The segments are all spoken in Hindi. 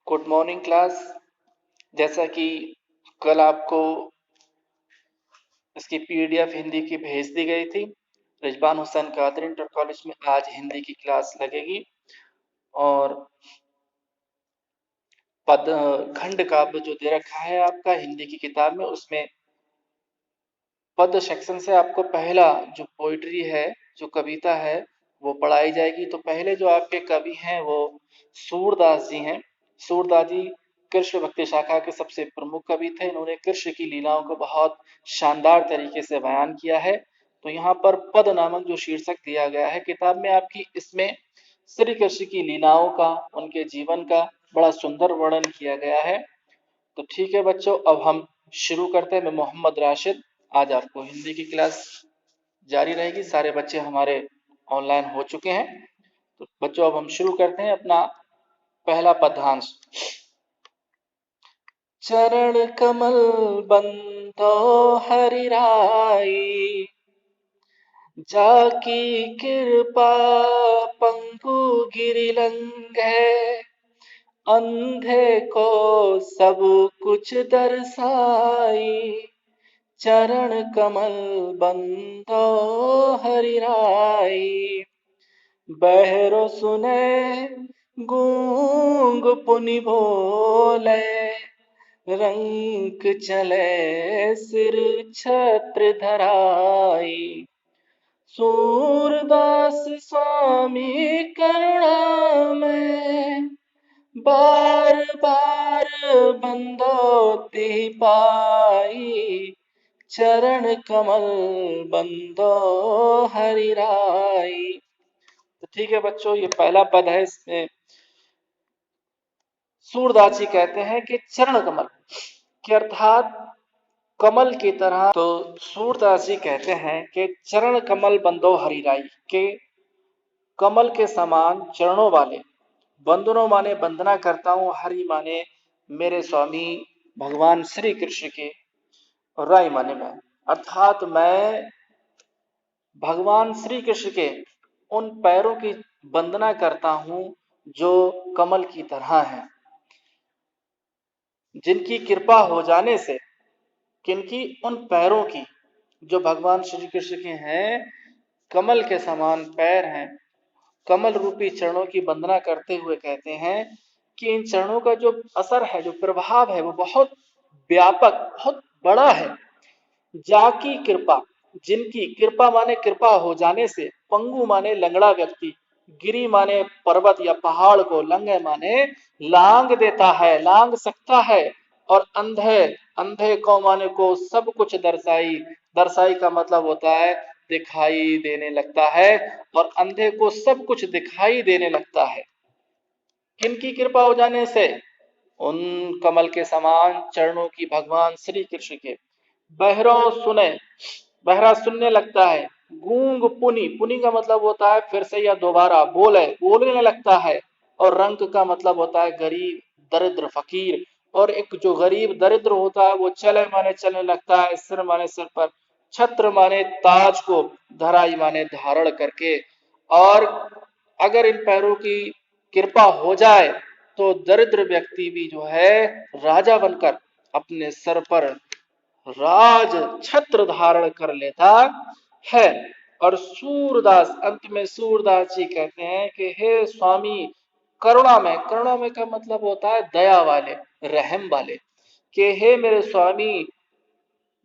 Good morning class. जैसा कि कल आपको इसकी पीडीएफ हिंदी की भेज दी गई थी। रिजवान हुसैन कादरी इंटर कॉलेज में आज हिंदी की क्लास लगेगी और पद खंड काव्य जो दे रखा है आपका हिंदी की किताब में, उसमें पद सेक्शन से आपको पहला जो पोइट्री है, जो कविता है, वो पढ़ाई जाएगी। तो पहले जो आपके कवि हैं वो सूरदास जी हैं। सूरदास जी कृष्ण भक्ति शाखा के सबसे प्रमुख कवि थे। इन्होंने कृष्ण की लीलाओं को बहुत शानदार तरीके से बयान किया है। तो यहाँ पर पद नामक जो शीर्षक दिया गया है किताब में आपकी, इसमें श्री कृष्ण की लीलाओं का, उनके जीवन का बड़ा सुंदर वर्णन किया गया है। तो ठीक है बच्चों, अब हम शुरू करते हैं। मैं मोहम्मद राशिद, आज आपको हिंदी की क्लास जारी रहेगी। सारे बच्चे हमारे ऑनलाइन हो चुके हैं। तो बच्चों अब हम शुरू करते हैं अपना पहला पद्यांश। चरण कमल बंदो हरि राई, जाकी कृपा पंगु गिरि लंघे, अंधे को सब कुछ दर्शाई, चरण कमल बंदो हरि राई। बहरो सुने गूंग पुनि बोले, रंक चले सिर छत्र धराई। सूरदास स्वामी करुणा में, बार बार बंदोती पाई, चरण कमल बंदो हरि राई। तो ठीक है बच्चों, ये पहला पद है। इसमें सूरदास जी कहते हैं कि चरण कमल के अर्थात कमल की तरह। तो सूरदास जी कहते हैं कि चरण कमल बंदो हरि राई, के कमल के समान चरणों वाले, बंदनों माने वंदना करता हूँ, हरि माने मेरे स्वामी भगवान श्री कृष्ण के, और राई माने मैं, अर्थात मैं भगवान श्री कृष्ण के उन पैरों की वंदना करता हूँ जो कमल की तरह हैं, जिनकी कृपा हो जाने से, किनकी, उन पैरों की जो भगवान श्री कृष्ण के हैं, कमल के समान पैर हैं। कमल रूपी चरणों की वंदना करते हुए कहते हैं कि इन चरणों का जो असर है, जो प्रभाव है, वो बहुत व्यापक, बहुत बड़ा है। जाकी कृपा, जिनकी कृपा माने कृपा हो जाने से, पंगु माने लंगड़ा व्यक्ति, गिरी माने पर्वत या पहाड़ को, लंघे माने लांग देता है, लांग सकता है, और अंधे, अंधे को माने को सब कुछ दर्शाई। दर्शाई का मतलब होता है दिखाई देने लगता है, और अंधे को सब कुछ दिखाई देने लगता है। किनकी कृपा हो जाने से? उन कमल के समान चरणों की, भगवान श्री कृष्ण के। बहरो सुने, बहरा सुनने लगता है। गूंग पुनि, पुनि का मतलब होता है फिर से या दोबारा, बोले, बोलने लगता है। और रंक का मतलब होता है गरीब, दरिद्र, फकीर। और एक जो गरीब दरिद्र होता है वो चले माने चलने लगता है, सिर माने सिर पर, छत्र माने ताज को, धराई माने धारण करके। और अगर इन पैरों की कृपा हो जाए तो दरिद्र व्यक्ति भी जो है राजा बनकर अपने सर पर राज छत्र धारण कर लेता है। और सूरदास, अंत में सूरदास जी कहते हैं कि हे स्वामी करुणा में, करुणा में का मतलब होता है दया वाले, रहम वाले, कि हे मेरे स्वामी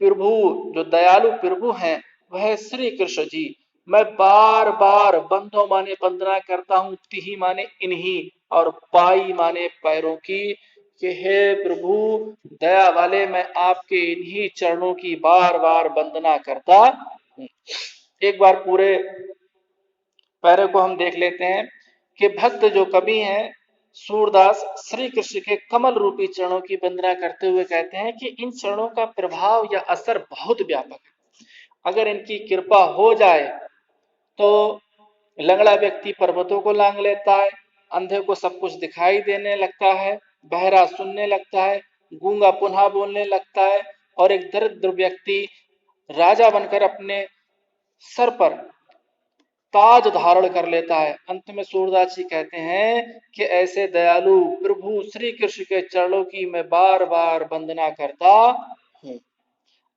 प्रभु, जो दयालु प्रभु हैं, वह श्री कृष्ण जी, मैं बार बार बंधो माने वंदना करता हूँ, तिही माने इन्हीं, और पाई माने पैरों की, कि हे प्रभु दया वाले, मैं आपके इन्हीं चरणों की बार बार वंदना करता हूँ। एक बार पूरे पैरे को हम देख लेते हैं कि भक्त जो कवि हैं सूरदास, श्री कृष्ण के कमल रूपी चरणों की वंदना करते हुए कहते हैं कि इन चरणों का प्रभाव या असर बहुत व्यापक है। अगर इनकी कृपा हो जाए तो लंगड़ा व्यक्ति पर्वतों को लांग लेता है, अंधे को सब कुछ दिखाई देने लगता है, बहरा सुनने लगता है, गूंगा पुनः बोलने लगता है, और एक दरिद्र व्यक्ति राजा बनकर अपने सर पर ताज धारण कर लेता है। अंत में सूरदास जी कहते हैं कि ऐसे दयालु प्रभु श्री कृष्ण के चरणों की मैं बार बार वंदना करता हूं।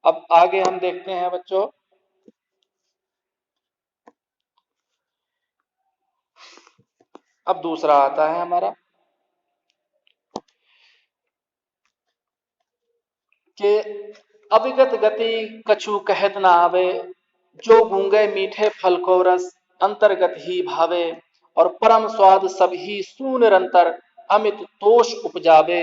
अब आगे हम देखते हैं बच्चों, अब दूसरा आता है हमारा कि अविगत गति कछु कहत ना आवे, जो गूंगे मीठे फल को रस अंतर्गत ही भावे, और परम स्वाद सब ही सू निरंतर अमित तोष उपजावे।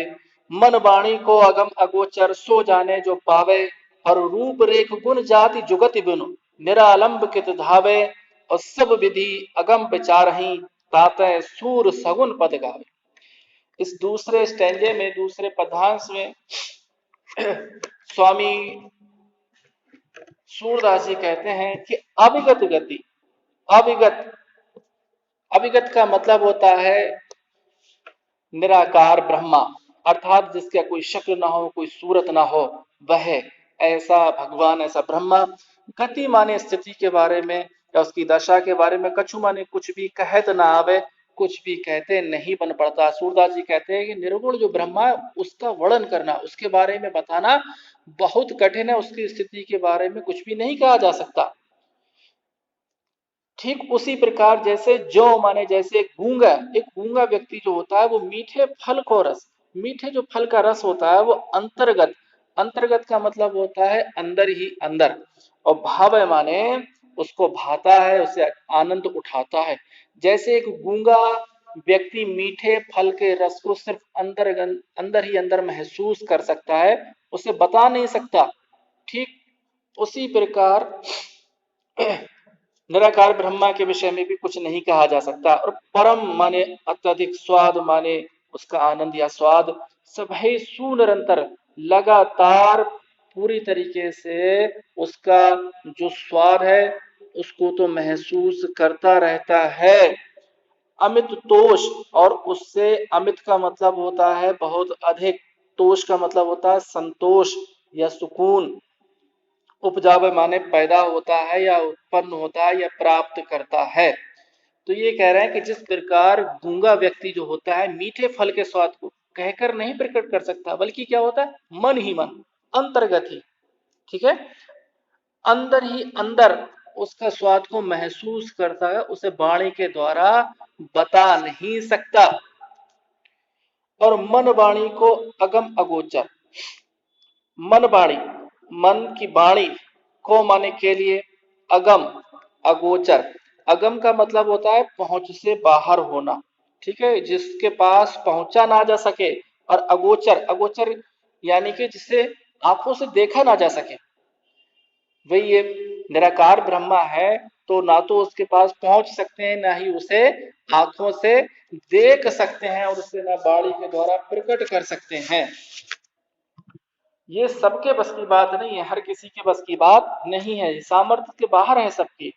मन वाणी को अगम अगोचर सो जाने जो पावे, और रूप रेख गुण जाति जुगति बिनु निरालंब कित धावे, और सब विधि अगम विचार ही ताते सूर सगुन पद गावे। इस दूसरे स्टैंजे में, दूसरे पदांश में स्वामी सूरदास जी कहते हैं कि अविगत गति, अविगत, अविगत का मतलब होता है निराकार ब्रह्मा, अर्थात जिसका कोई शक्ल ना हो, कोई सूरत ना हो, वह ऐसा भगवान, ऐसा ब्रह्मा। गति माने स्थिति के बारे में या उसकी दशा के बारे में, कछु माने कुछ भी कहत ना आवे, कुछ भी कहते नहीं बन पड़ता। सूरदास जी कहते हैं कि निर्गुण जो ब्रह्मा है उसका वर्णन करना, उसके बारे में बताना बहुत कठिन है, उसकी स्थिति के बारे में कुछ भी नहीं कहा जा सकता। ठीक उसी प्रकार जैसे जो माने जैसे एक गूंगा व्यक्ति जो होता है वो मीठे फल को रस, मीठे जो फल का रस होता है वो अंतर्गत, अंतर्गत का मतलब होता है अंदर ही अंदर, और भाव माने उसको भाता है, उसे आनंद उठाता है। जैसे एक गूंगा व्यक्ति मीठे फल के रस को सिर्फ अंदर ही अंदर महसूस कर सकता है, उसे बता नहीं सकता। ठीक उसी प्रकार निराकार ब्रह्मा के विषय में भी कुछ नहीं कहा जा सकता। और परम माने अत्यधिक, स्वाद माने उसका आनंद या स्वाद, सब है सुनिरंतर, लगातार पूरी तरीके से उसका जो स्वाद है उसको तो महसूस करता रहता है। अमित तोष, और उससे अमित का मतलब होता है बहुत अधिक, तोष का मतलब होता है संतोष या सुकून। उपजावे माने पैदा होता है या उत्पन्न होता है या प्राप्त करता है। तो ये कह रहे हैं कि जिस प्रकार गूंगा व्यक्ति जो होता है मीठे फल के स्वाद को कहकर नहीं प्रकट कर सकता, बल्कि क्या होता है, मन ही मन, अंतर्गत ही, ठीक है, अंदर ही अंदर उसका स्वाद को महसूस करता है, उसे वाणी के द्वारा बता नहीं सकता। और मन वाणी को अगम अगोचर, मन वाणी, मन की वाणी को माने के लिए, अगम अगोचर, अगम का मतलब होता है पहुंच से बाहर होना, ठीक है, जिसके पास पहुंचा ना जा सके। और अगोचर, अगोचर यानी कि जिसे आंखों से देखा ना जा सके, वही ये निराकार ब्रह्मा है, तो ना तो उसके पास पहुंच सकते हैं, ना ही उसे आंखों से देख सकते हैं, और उसे ना वाणी के द्वारा प्रकट कर सकते हैं। ये सबके बस की बात नहीं है, हर किसी के बस की बात नहीं है, सामर्थ्य के बाहर है सबकी।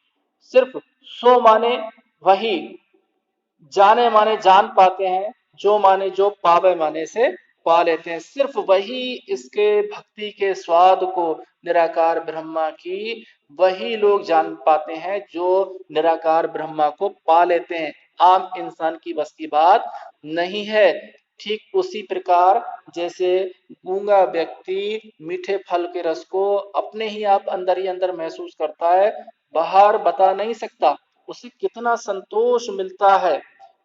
सिर्फ सो माने वही, जाने माने जान पाते हैं, जो माने जो, पावे माने से पा लेते हैं। सिर्फ वही इसके भक्ति के स्वाद को, निराकार ब्रह्मा की, वही लोग जान पाते हैं जो निराकार ब्रह्मा को पा लेते हैं। आम इंसान की बस की बात नहीं है। ठीक उसी प्रकार जैसे गूंगा व्यक्ति मीठे फल के रस को अपने ही अंदर महसूस करता है, बाहर बता नहीं सकता, उसे कितना संतोष मिलता है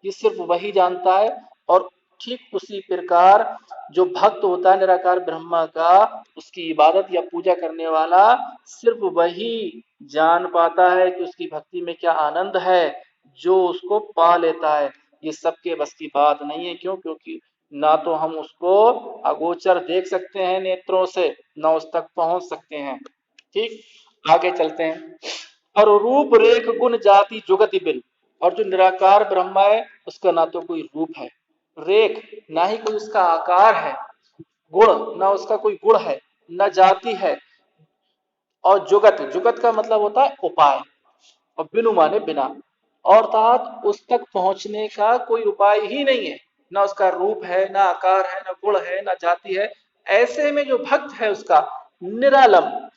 ये सिर्फ वही जानता है। और ठीक उसी प्रकार जो भक्त होता है निराकार ब्रह्मा का, उसकी इबादत या पूजा करने वाला, सिर्फ वही जान पाता है कि उसकी भक्ति में क्या आनंद है, जो उसको पा लेता है। ये सबके बस की बात नहीं है। क्यों? क्योंकि ना तो हम उसको अगोचर देख सकते हैं नेत्रों से, ना उस तक पहुंच सकते हैं। ठीक, आगे चलते हैं। और रूप रेख गुण जाति जुगति बिन, और जो निराकार ब्रह्मा है उसका ना तो कोई रूप है, रेख ना ही कोई उसका आकार है, गुण ना उसका कोई गुण है, न जाति है, और जुगत, जुगत का मतलब होता है उपाय, और बिनु माने बिना, अर्थात उस तक पहुंचने का कोई उपाय ही नहीं है, ना उसका रूप है, ना आकार है, ना गुण है, ना जाति है। ऐसे में जो भक्त है उसका निरालंब,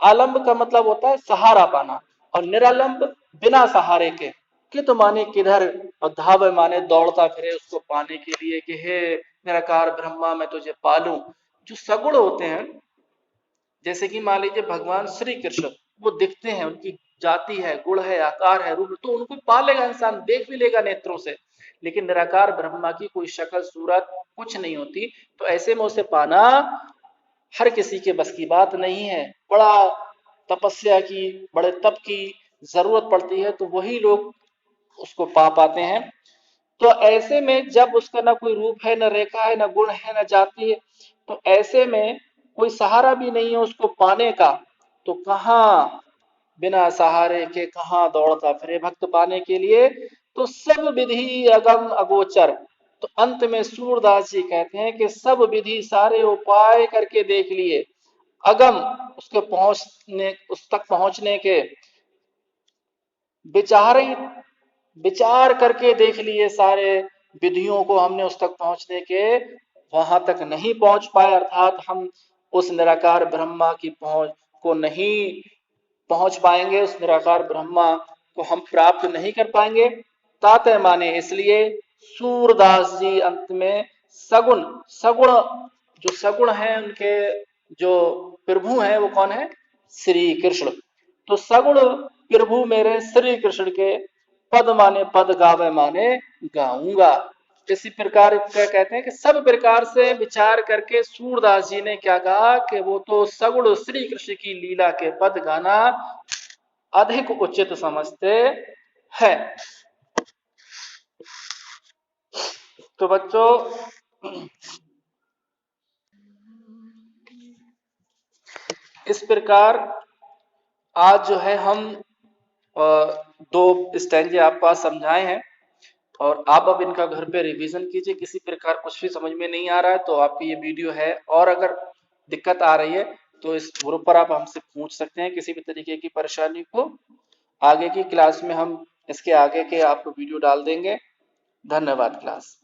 आलंब का मतलब होता है सहारा पाना, और निरालंब बिना सहारे के। कि तो माने किधर, और धावे माने दौड़ता फिरे उसको पाने के लिए कि हे निराकार ब्रह्मा मैं तुझे पालूं। जो सगुण होते हैं, जैसे कि मान लीजिए भगवान श्री कृष्ण, वो दिखते हैं, उनकी जाति है, गुण है, आकार है, रूप, तो उनको पालेगा इंसान, देख भी लेगा नेत्रों से। लेकिन निराकार ब्रह्मा की कोई शक्ल सूरत कुछ नहीं होती, तो ऐसे में उसे पाना हर किसी के बस की बात नहीं है। बड़ा तपस्या की, बड़े तप की जरूरत पड़ती है, तो वही लोग उसको पा पाते हैं। तो ऐसे में जब उसका ना कोई रूप है, न रेखा है, न गुण है, न जाति है, तो ऐसे में कोई सहारा भी नहीं है उसको पाने का, तो कहाँ बिना सहारे के कहाँ दौड़ता फिरे भक्त पाने के लिए। तो सब विधि अगम अगोचर। तो अंत में सूरदास जी कहते हैं कि सब विधि सारे उपाय करके देख लिए, अगम उसके पहुंचने, उस तक पहुंचने के विचार ही, विचार करके देख लिए सारे विधियों को हमने उस तक पहुंचने के, वहां तक नहीं पहुंच पाए, अर्थात हम उस निराकार ब्रह्मा की पहुंच को नहीं पहुंच पाएंगे, उस निराकार ब्रह्मा को हम प्राप्त नहीं कर पाएंगे। ताते माने इसलिए सूरदास जी अंत में सगुण, सगुण जो सगुण है उनके जो प्रभु हैं वो कौन है, श्री कृष्ण। तो सगुण प्रभु मेरे श्री कृष्ण के पद माने पद, गावे माने गाऊंगा। इसी प्रकार का कहते हैं कि सब प्रकार से विचार करके सूरदास जी ने क्या कहा कि वो तो सगुण श्री कृष्ण की लीला के पद गाना अधिक उचित समझते हैं। तो बच्चों, इस प्रकार आज जो है हम दो स्टैंजे आपको आज समझाए हैं, और आप अब इनका घर पे रिवीजन कीजिए। किसी प्रकार कुछ भी समझ में नहीं आ रहा है तो आपकी ये वीडियो है, और अगर दिक्कत आ रही है तो इस ग्रुप पर आप हमसे पूछ सकते हैं किसी भी तरीके की परेशानी को। आगे की क्लास में हम इसके आगे के आपको वीडियो डाल देंगे। धन्यवाद क्लास।